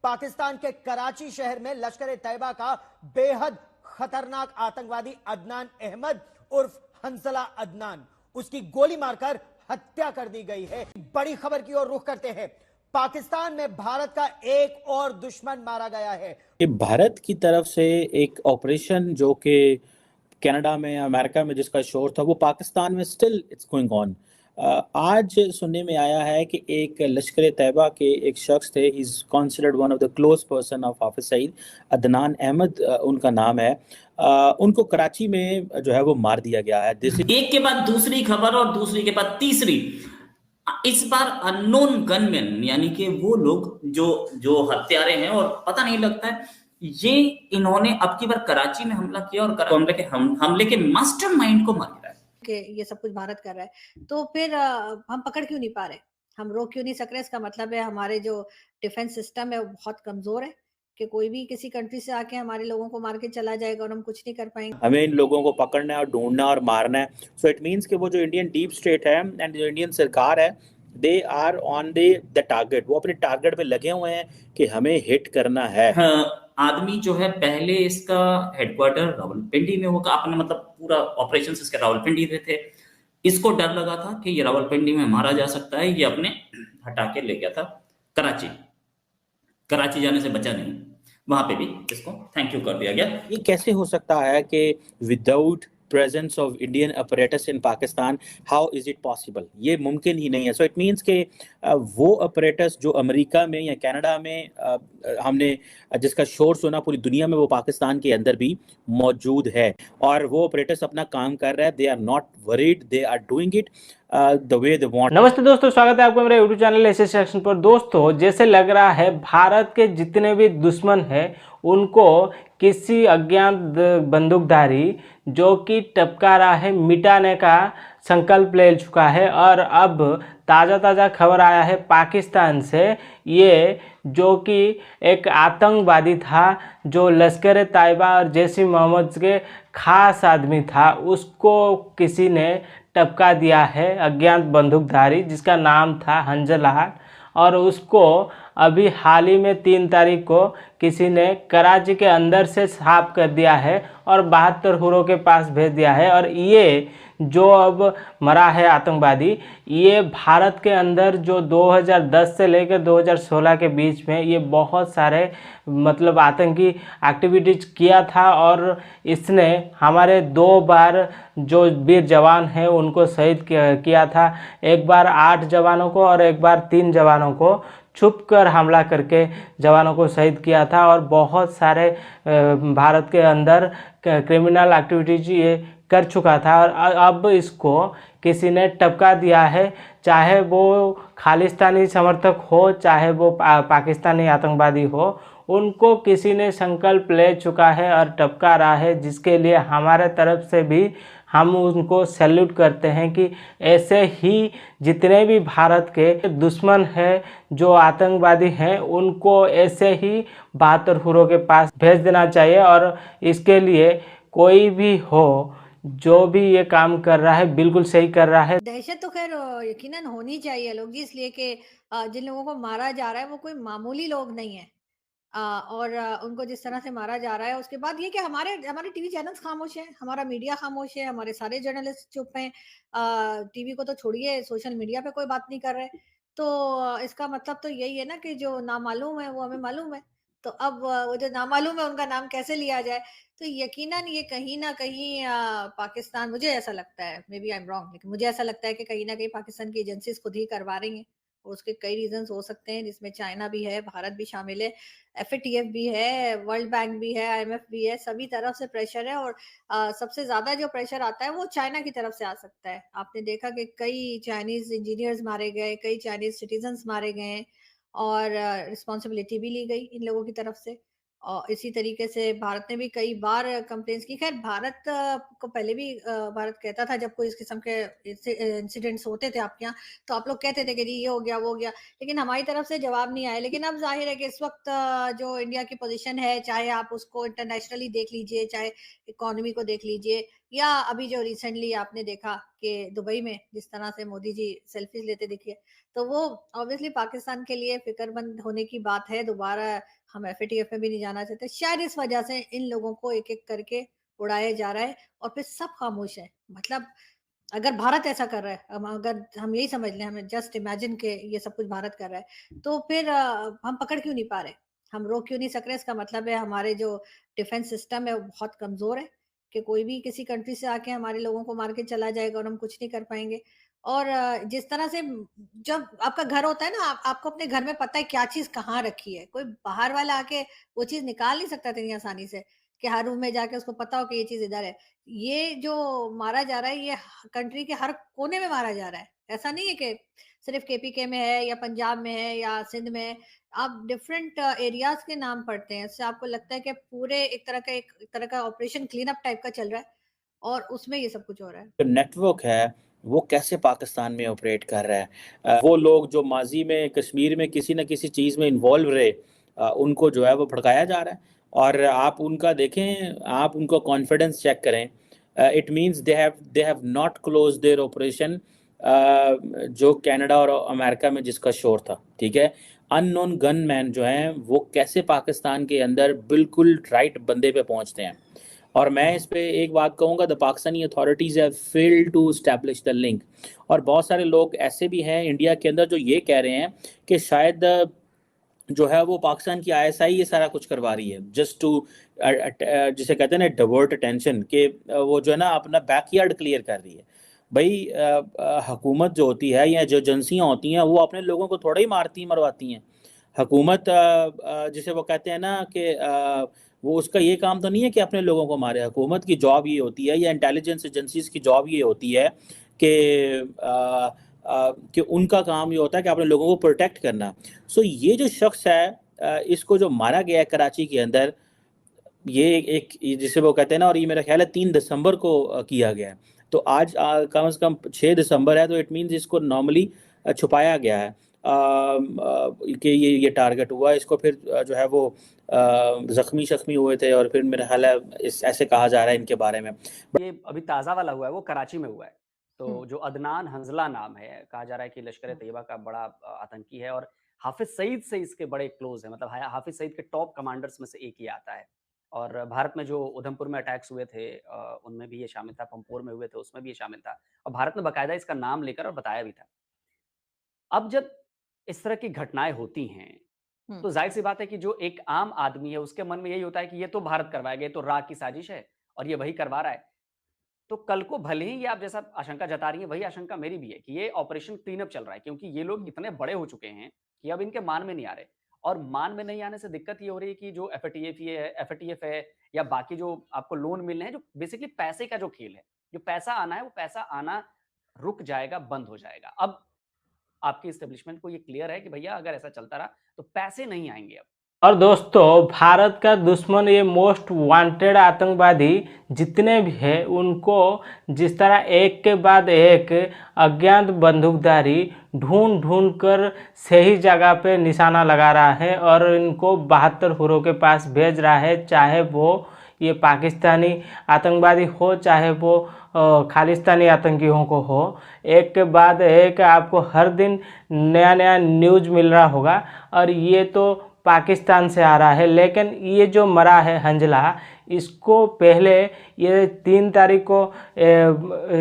पाकिस्तान के कराची शहर में लश्कर ए तैयबा का बेहद खतरनाक आतंकवादी अदनान अहमद उर्फ हंसला अदनान, उसकी गोली मारकर हत्या कर दी गई है। बड़ी खबर की ओर रुख करते हैं। पाकिस्तान में भारत का एक और दुश्मन मारा गया है। भारत की तरफ से एक ऑपरेशन जो कि कनाडा में अमेरिका में जिसका शोर था, वो पाकिस्तान में स्टिल इट्स गोइंग ऑन। आज सुनने में आया है कि एक लश्कर तैयबा के एक शख्स थे, he is considered one of the close person of Hafiz Saeed, Adnan Ahmed उनका नाम है। उनको कराची में जो है वो मार दिया गया है। एक के बाद दूसरी खबर और दूसरी के बाद तीसरी। इस बार अननोन गनमैन यानी कि वो लोग जो जो हत्यारे हैं और पता नहीं लगता है, ये इन्होंने अब की बार कराची में हमला किया और हमले के मास्टरमाइंड को मार गिराया कि ये सब कुछ भारत कर रहा है, तो फिर हम पकड़ क्यों नहीं पा रहे, हम रोक क्यों नहीं सक रहे? इसका मतलब है हमारे जो डिफेंस सिस्टम है वो बहुत कमजोर है कि कोई भी किसी कंट्री से आके हमारे लोगों को मार के चला जाएगा और हम कुछ नहीं कर पाएंगे। हमें इन लोगों को पकड़ना है और ढूंढना और मारना है। सो इट मीन्स कि वो जो इंडियन डीप स्टेट है एंड जो इंडियन सरकार है, they are on the target. वो अपने टारगेट पे लगे हुए हैं कि हमें हिट करना है। आदमी जो है पहले इसका हेडक्वार्टर रावलपिंडी में होगा, आपने मतलब पूरा ऑपरेशन इसके रावलपिंडी में थे। इसको डर लगा था कि ये रावलपिंडी में मारा जा सकता है, ये अपने हटा के ले गया था कराची। कराची जाने से बचा नहीं, वहां पे भी इसको थैंक यू कर दिया गया। ये कैसे हो सकता है कि without presence of Indian operators in Pakistan, how is it possible? ये मुमकिन ही नहीं है। सो इट मीन्स के वो ऑपरेटर्स जो अमेरिका में या कनाडा में हमने जिसका शोर सुना पूरी दुनिया में, वो पाकिस्तान के अंदर भी मौजूद है और वो ऑपरेटर्स अपना काम कर रहे हैं। They are not worried, they are doing it the way they want. नमस्ते दोस्तों, स्वागत है आपको मेरे यूट्यूब चैनल ऐसे सेक्शन पर। दोस्तों, जैसे लग रहा है भारत के जितने भी दुश्मन हैं उनको किसी अज्ञात बंदूकधारी जो कि टपका रहा है मिटाने का संकल्प ले चुका है। और अब ताज़ा खबर आया है पाकिस्तान से, ये जो कि एक आतंकवादी था जो लश्कर तैयबा और जैश ए मोहम्मद के खास आदमी था, उसको किसी ने टपका दिया है, अज्ञात बंदूकधारी जिसका नाम था हंसला। और उसको अभी हाल ही में 3 तारीख को किसी ने कराची के अंदर से साफ कर दिया है और 72 हुरों के पास भेज दिया है। और ये जो अब मरा है आतंकवादी, ये भारत के अंदर जो 2010 से लेकर 2016 के बीच में ये बहुत सारे मतलब आतंकी एक्टिविटीज किया था और इसने हमारे 2 बार जो वीर जवान हैं उनको शहीद किया था। एक बार 8 जवानों को और एक बार 3 जवानों को छुप कर हमला करके जवानों को शहीद किया था। और बहुत सारे भारत के अंदर क्रिमिनल एक्टिविटीज ये कर चुका था और अब इसको किसी ने टपका दिया है। चाहे वो खालिस्तानी समर्थक हो, चाहे वो पाकिस्तानी आतंकवादी हो, उनको किसी ने संकल्प ले चुका है और टपका रहा है, जिसके लिए हमारे तरफ से भी हम उनको सैल्यूट करते हैं कि ऐसे ही जितने भी भारत के दुश्मन हैं जो आतंकवादी हैं उनको ऐसे ही 72 हुरों के पास भेज देना चाहिए। और इसके लिए कोई भी हो जो भी ये काम कर रहा है बिल्कुल सही कर रहा है। दहशत तो खैर यकीनन होनी चाहिए लोग जी, इसलिए कि जिन लोगों को मारा जा रहा है वो कोई मामूली लोग नहीं है। और उनको जिस तरह से मारा जा रहा है, उसके बाद ये कि हमारे हमारे टीवी चैनल्स खामोश हैं, हमारा मीडिया खामोश है, हमारे सारे जर्नलिस्ट चुप हैं। टीवी को तो छोड़िए, सोशल मीडिया पे कोई बात नहीं कर रहे। तो इसका मतलब तो यही है ना कि जो नामालूम है वो हमें मालूम है। तो अब वो जो नामालूम है उनका नाम कैसे लिया जाए? तो यकीनन ये कहीं ना कहीं पाकिस्तान, मुझे ऐसा लगता है, maybe I am wrong, लेकिन मुझे ऐसा लगता है कि कहीं ना कहीं पाकिस्तान की एजेंसीज खुद ही करवा रही हैं। और उसके कई रीजंस हो सकते हैं, जिसमें चाइना भी है, भारत भी शामिल है, एफएटीएफ भी है, वर्ल्ड बैंक भी है, आईएमएफ भी है, सभी तरफ से प्रेशर है। और सबसे ज्यादा जो प्रेशर आता है वो चाइना की तरफ से आ सकता है। आपने देखा कि कई चाइनीज इंजीनियर्स मारे गए, कई चाइनीज सिटीजन्स मारे गए और रिस्पॉन्सिबिलिटी भी ली गई इन लोगों की तरफ से। और इसी तरीके से भारत ने भी कई बार कंप्लेंट्स की। खैर भारत को पहले भी भारत कहता था, जब कोई इस किस्म के इंसिडेंट्स होते थे आपके यहाँ, तो आप लोग कहते थे कि जी ये हो गया वो हो गया, लेकिन हमारी तरफ से जवाब नहीं आया। लेकिन अब जाहिर है कि इस वक्त जो इंडिया की पोजीशन है, चाहे आप उसको इंटरनेशनली देख लीजिए, चाहे इकोनॉमी को देख लीजिए, या अभी जो रिसेंटली आपने देखा कि दुबई में जिस तरह से मोदी जी सेल्फीज लेते दिखे, तो वो ऑब्वियसली पाकिस्तान के लिए फिक्रमंद होने की बात है। दोबारा हम एफएटीएफ में भी नहीं जाना चाहते, शायद इस वजह से इन लोगों को एक एक करके उड़ाया जा रहा है और फिर सब खामोश है। मतलब अगर भारत ऐसा कर रहा है, अगर हम यही समझ लें, हमें जस्ट इमेजिन के ये सब कुछ भारत कर रहा है, तो फिर हम पकड़ क्यों नहीं पा रहे, हम रोक क्यों नहीं सक रहे? इसका मतलब है हमारे जो डिफेंस सिस्टम है वो बहुत कमजोर है, कि कोई भी किसी कंट्री से आके हमारे लोगों को मार के चला जाएगा और हम कुछ नहीं कर पाएंगे। और जिस तरह से जब आपका घर होता है ना, आपको अपने घर में पता है क्या चीज कहाँ रखी है, कोई बाहर वाला आके वो चीज निकाल नहीं सकता इतनी आसानी से, कि हर रूम में जाके उसको पता हो कि ये चीज इधर है। ये जो मारा जा रहा है, ये कंट्री के हर कोने में मारा जा रहा है। ऐसा नहीं है कि सिर्फ केपीके में है या पंजाब में है या सिंध में है। आप डिफरेंट एरियाज के नाम पढ़ते हैं, इससे आपको लगता है कि पूरे एक तरह का ऑपरेशन क्लीन अप टाइप का चल रहा है और उसमें ये सब कुछ हो रहा है। जो नेटवर्क है वो कैसे पाकिस्तान में ऑपरेट कर रहा है। वो लोग जो माजी में कश्मीर में किसी न किसी चीज़ में इन्वॉल्व रहे, उनको जो है वो भड़काया जा रहा है। और आप उनका देखें, आप उनको कॉन्फिडेंस चेक करें। It means they have not close their operation, जो कनाडा और अमेरिका में जिसका शोर था, ठीक है। अननोन गन मैन जो हैं वो कैसे पाकिस्तान के अंदर बिल्कुल राइट बंदे पे पहुंचते हैं। और मैं इस पे एक बात कहूँगा, the Pakistani authorities have failed to establish the link. और बहुत सारे लोग ऐसे भी हैं इंडिया के अंदर जो ये कह रहे हैं कि शायद जो है वो पाकिस्तान की आईएसआई ये सारा कुछ करवा रही है, जस्ट टू जिसे कहते हैं ना डाइवर्ट अटेंशन, कि वो जो है ना अपना बैकयार्ड क्लियर कर रही है। भाई हुकूमत जो होती है या जो एजेंसियाँ होती हैं वो अपने लोगों को थोड़ा ही मारती मरवाती हैं। हुकूमत जिसे वो कहते हैं ना कि वो उसका ये काम तो नहीं है कि अपने लोगों को मारे। हुकूमत की जॉब ये होती है या इंटेलिजेंस एजेंसीज की जॉब ये होती है कि उनका काम ये होता है कि अपने लोगों को प्रोटेक्ट करना। सो ये जो शख्स है इसको जो मारा गया है कराची के अंदर, ये एक जिसे वो कहते हैं ना, और ये मेरा ख्याल है 3 दिसंबर को किया गया है। तो आज कम से कम 6 दिसंबर है, तो इट मीन्स इसको नॉर्मली छुपाया गया है कि ये टारगेट हुआ। इसको फिर जो है वो जख्मी हुए थे और फिर मेरा ख्याल है ऐसे कहा जा रहा है इनके बारे में। ये अभी ताज़ा वाला हुआ है, वो कराची में हुआ है। तो जो अदनान हंजला नाम है, कहा जा रहा है कि लश्कर तैयबा का बड़ा आतंकी है और हाफिज सईद से इसके बड़े क्लोज है। मतलब हाफिज सईद के टॉप कमांडर्स में से एक ही आता है। और भारत में जो उधमपुर में अटैक्स हुए थे उनमें भी ये शामिल था, पंपोर में हुए थे उसमें भी ये शामिल था, और भारत ने बाकायदा इसका नाम लेकर और बताया भी था। अब जब इस तरह की घटनाएं होती हैं तो जाहिर सी बात है कि जो एक आम आदमी है उसके मन में यही होता है कि ये तो भारत करवाएगा, ये तो राग की साजिश है और ये वही करवा रहा है। तो कल को भले ही ये आप जैसा आशंका जता रही हैं, वही आशंका मेरी भी है कि ये ऑपरेशन क्लीन अप चल रहा है, क्योंकि ये लोग इतने बड़े हो चुके हैं कि अब इनके मान में नहीं आ रहे। और मान में नहीं आने से दिक्कत ये हो रही है कि जो एफएटीएफ है या बाकी जो आपको लोन मिल रहे हैं, जो बेसिकली पैसे का जो खेल है, जो पैसा आना है वो पैसा आना रुक जाएगा, बंद हो जाएगा। अब आपकी एस्टेब्लिशमेंट को ये क्लियर है कि भैया अगर ऐसा चलता रहा तो पैसे नहीं आएंगे अब। और दोस्तों, भारत का दुश्मन, ये मोस्ट वांटेड आतंकवादी जितने भी हैं उनको जिस तरह एक के बाद एक अज्ञात बंदूकधारी ढूंढ ढूंढ कर सही जगह पे निशाना लगा रहा है और इनको 72 हुरों के पास भेज रहा है, चाहे वो ये पाकिस्तानी आतंकवादी हो चाहे वो खालिस्तानी आतंकियों को हो। एक के बाद एक आपको हर दिन नया नया न्यूज़ मिल रहा होगा। और ये तो पाकिस्तान से आ रहा है, लेकिन ये जो मरा है हंजला, इसको पहले ये 3 तारीख को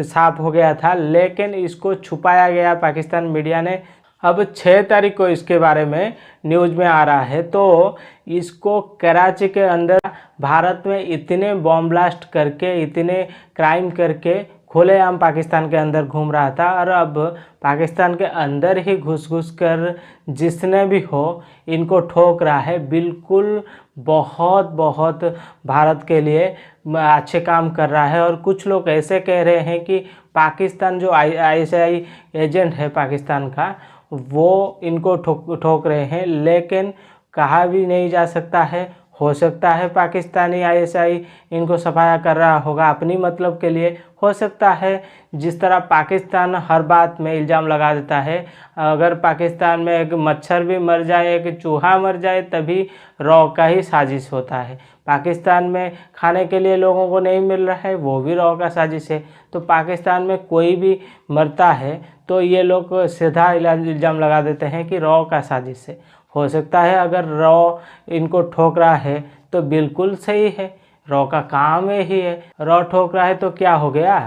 साफ हो गया था, लेकिन इसको छुपाया गया पाकिस्तान मीडिया ने। अब 6 तारीख को इसके बारे में न्यूज़ में आ रहा है। तो इसको कराची के अंदर भारत में इतने बॉम्ब ब्लास्ट करके, इतने क्राइम करके खुलेआम पाकिस्तान के अंदर घूम रहा था, और अब पाकिस्तान के अंदर ही घुस घुस कर जिसने भी हो इनको ठोक रहा है। बिल्कुल बहुत बहुत भारत के लिए अच्छे काम कर रहा है। और कुछ लोग ऐसे कह रहे हैं कि पाकिस्तान जो आईएसआई एजेंट है पाकिस्तान का, वो इनको ठोक रहे हैं, लेकिन कहा भी नहीं जा सकता है, हो सकता है पाकिस्तानी आईएसआई इनको सफाया कर रहा होगा अपनी मतलब के लिए। हो सकता है जिस तरह पाकिस्तान हर बात में इल्ज़ाम लगा देता है, अगर पाकिस्तान में एक मच्छर भी मर जाए, एक चूहा मर जाए, तभी रॉ का ही साजिश होता है। पाकिस्तान में खाने के लिए लोगों को नहीं मिल रहा है, वो भी रॉ का साजिश है। तो पाकिस्तान में कोई भी मरता है तो ये लोग सीधा इल्ज़ाम लगा देते हैं कि रॉ का साजिश है। हो सकता है अगर रॉ इनको ठोक रहा है तो बिल्कुल सही है, रॉ का काम ही है। रॉ ठोक रहा है तो क्या हो गया,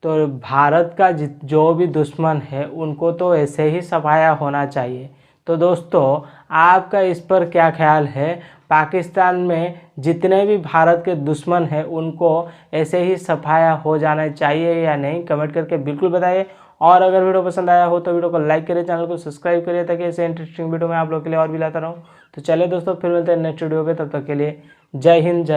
तो भारत का जो भी दुश्मन है उनको तो ऐसे ही सफाया होना चाहिए। तो दोस्तों आपका इस पर क्या ख्याल है? पाकिस्तान में जितने भी भारत के दुश्मन हैं उनको ऐसे ही सफाया हो जाना चाहिए या नहीं, कमेंट करके बिल्कुल बताइए। और अगर वीडियो पसंद आया हो तो वीडियो को लाइक करिए, चैनल को सब्सक्राइब करिए ताकि ऐसे इंटरेस्टिंग वीडियो मैं आप लोग के लिए और भी लाता रहूँ। तो चलिए दोस्तों फिर मिलते हैं नेक्स्ट वीडियो पे, तब तक के लिए जय हिंद जय